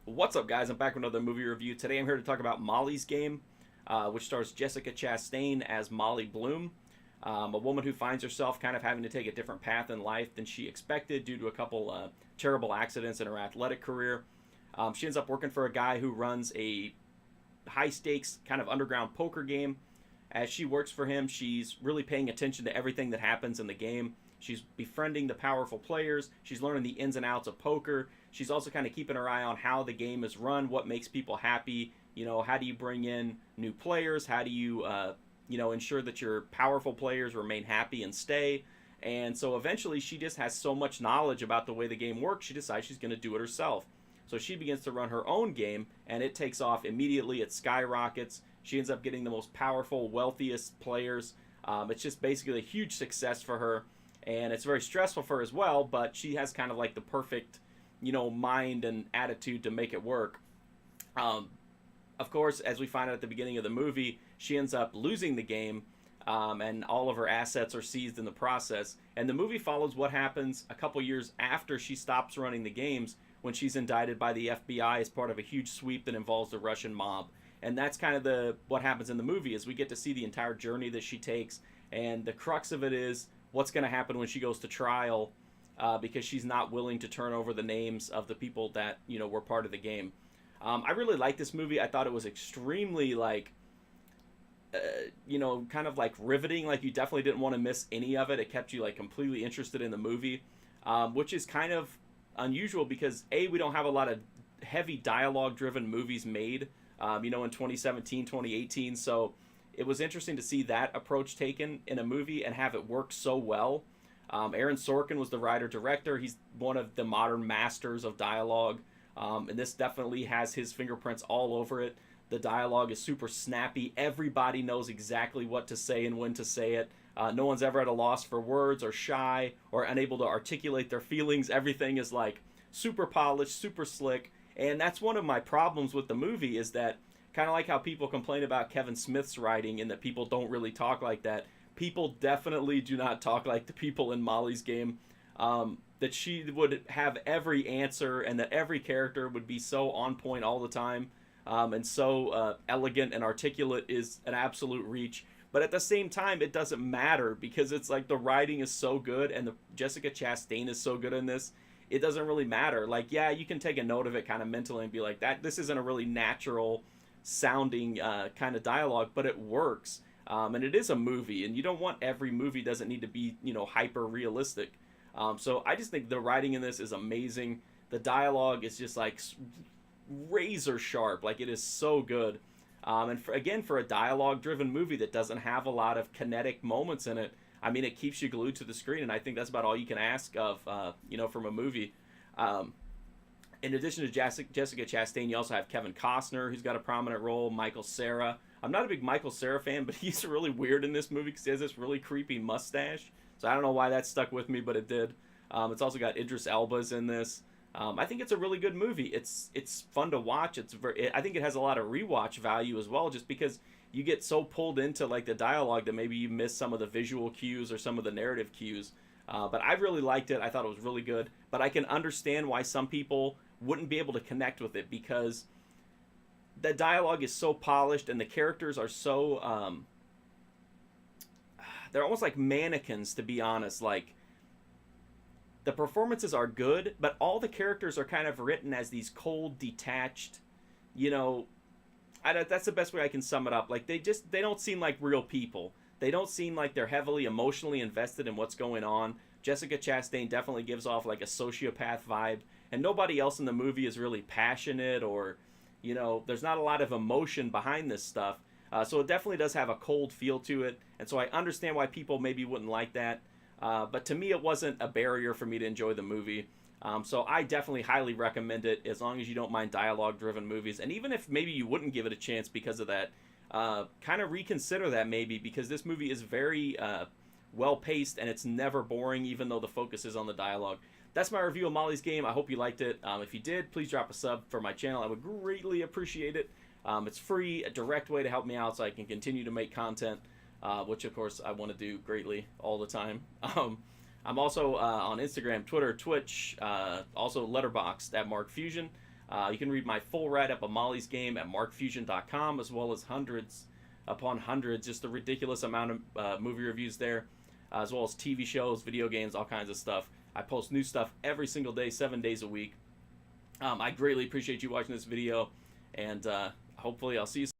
What's up, guys? I'm back with another movie review. Today I'm here to talk about Molly's Game, which stars Jessica Chastain as Molly Bloom, a woman who finds herself kind of having to take a different path in life than she expected due to a couple terrible accidents in her athletic career. She ends up working for a guy who runs a high stakes kind of underground poker game. As she works for him, she's really paying attention to everything that happens in the game. She's befriending the powerful players. She's learning the ins and outs of poker. She's also kind of keeping her eye on how the game is run, what makes people happy. How do you bring in new players? How do you, ensure that your powerful players remain happy and stay? And so eventually she just has so much knowledge about the way the game works, she decides she's going to do it herself. So she begins to run her own game, and it takes off immediately. It skyrockets. She ends up getting the most powerful, wealthiest players. It's just basically a huge success for her, and it's very stressful for her as well, but she has kind of like the perfect, mind and attitude to make it work. Of course, as we find out at the beginning of the movie, she ends up losing the game, and all of her assets are seized in the process. And the movie follows what happens a couple years after she stops running the games, when she's indicted by the FBI as part of a huge sweep that involves the Russian mob. And that's kind of what happens in the movie, is we get to see the entire journey that she takes, and the crux of it is what's going to happen when she goes to trial, because she's not willing to turn over the names of the people that were part of the game. I really liked this movie. I thought it was extremely kind of like riveting. Like, you definitely didn't want to miss any of it. It kept you like completely interested in the movie, which is kind of unusual because we don't have a lot of heavy dialogue driven movies made in 2017, 2018. So it was interesting to see that approach taken in a movie and have it work so well. Aaron Sorkin was the writer director. He's one of the modern masters of dialogue, and this definitely has his fingerprints all over it. The dialogue is super snappy. Everybody knows exactly what to say and when to say it. No one's ever at a loss for words or shy or unable to articulate their feelings. Everything is like super polished, super slick. And that's one of my problems with the movie, is that kind of like how people complain about Kevin Smith's writing and that people don't really talk like that. People definitely do not talk like the people in Molly's Game. That she would have every answer and that every character would be so on point all the time, and so elegant and articulate is an absolute reach. But at the same time, it doesn't matter because it's like the writing is so good and the Jessica Chastain is so good in this. It doesn't really matter. Like, yeah, you can take a note of it kind of mentally and be like, that this isn't a really natural sounding kind of dialogue, but it works. And it is a movie, and you don't want every movie doesn't need to be, hyper realistic. So I just think the writing in this is amazing. The dialogue is just like razor sharp. Like, it is so good. And for a dialogue driven movie that doesn't have a lot of kinetic moments in it, I mean, it keeps you glued to the screen, and I think that's about all you can ask of, from a movie. In addition to Jessica Chastain, you also have Kevin Costner, who's got a prominent role, Michael Cera. I'm not a big Michael Cera fan, but he's really weird in this movie because he has this really creepy mustache. So I don't know why that stuck with me, but it did. It's also got Idris Elba's in this. I think it's a really good movie. It's fun to watch. I think it has a lot of rewatch value as well, just because you get so pulled into like the dialogue that maybe you miss some of the visual cues or some of the narrative cues. But I really liked it. I thought it was really good. But I can understand why some people wouldn't be able to connect with it, because the dialogue is so polished and the characters are so they're almost like mannequins, to be honest. Like, the performances are good, but all the characters are kind of written as these cold, detached, that's the best way I can sum it up. Like, they don't seem like real people. They don't seem like they're heavily emotionally invested in what's going on. Jessica Chastain definitely gives off like a sociopath vibe, and nobody else in the movie is really passionate or, there's not a lot of emotion behind this stuff. So it definitely does have a cold feel to it, and so I understand why people maybe wouldn't like that. But to me, it wasn't a barrier for me to enjoy the movie. So I definitely highly recommend it, as long as you don't mind dialogue-driven movies. And even if maybe you wouldn't give it a chance because of that, kind of reconsider that maybe, because this movie is very well-paced and it's never boring, even though the focus is on the dialogue. That's my review of Molly's Game. I hope you liked it. If you did, please drop a sub for my channel. I would greatly appreciate it. It's free, a direct way to help me out so I can continue to make content, which of course I want to do greatly all the time. I'm also on Instagram, Twitter, Twitch, also Letterboxd at Mark Fusion. You can read my full write-up of Molly's Game at markfusion.com, as well as hundreds upon hundreds, just a ridiculous amount of movie reviews there, as well as TV shows, video games, all kinds of stuff. I post new stuff every single day, 7 days a week. I greatly appreciate you watching this video, and hopefully I'll see you soon.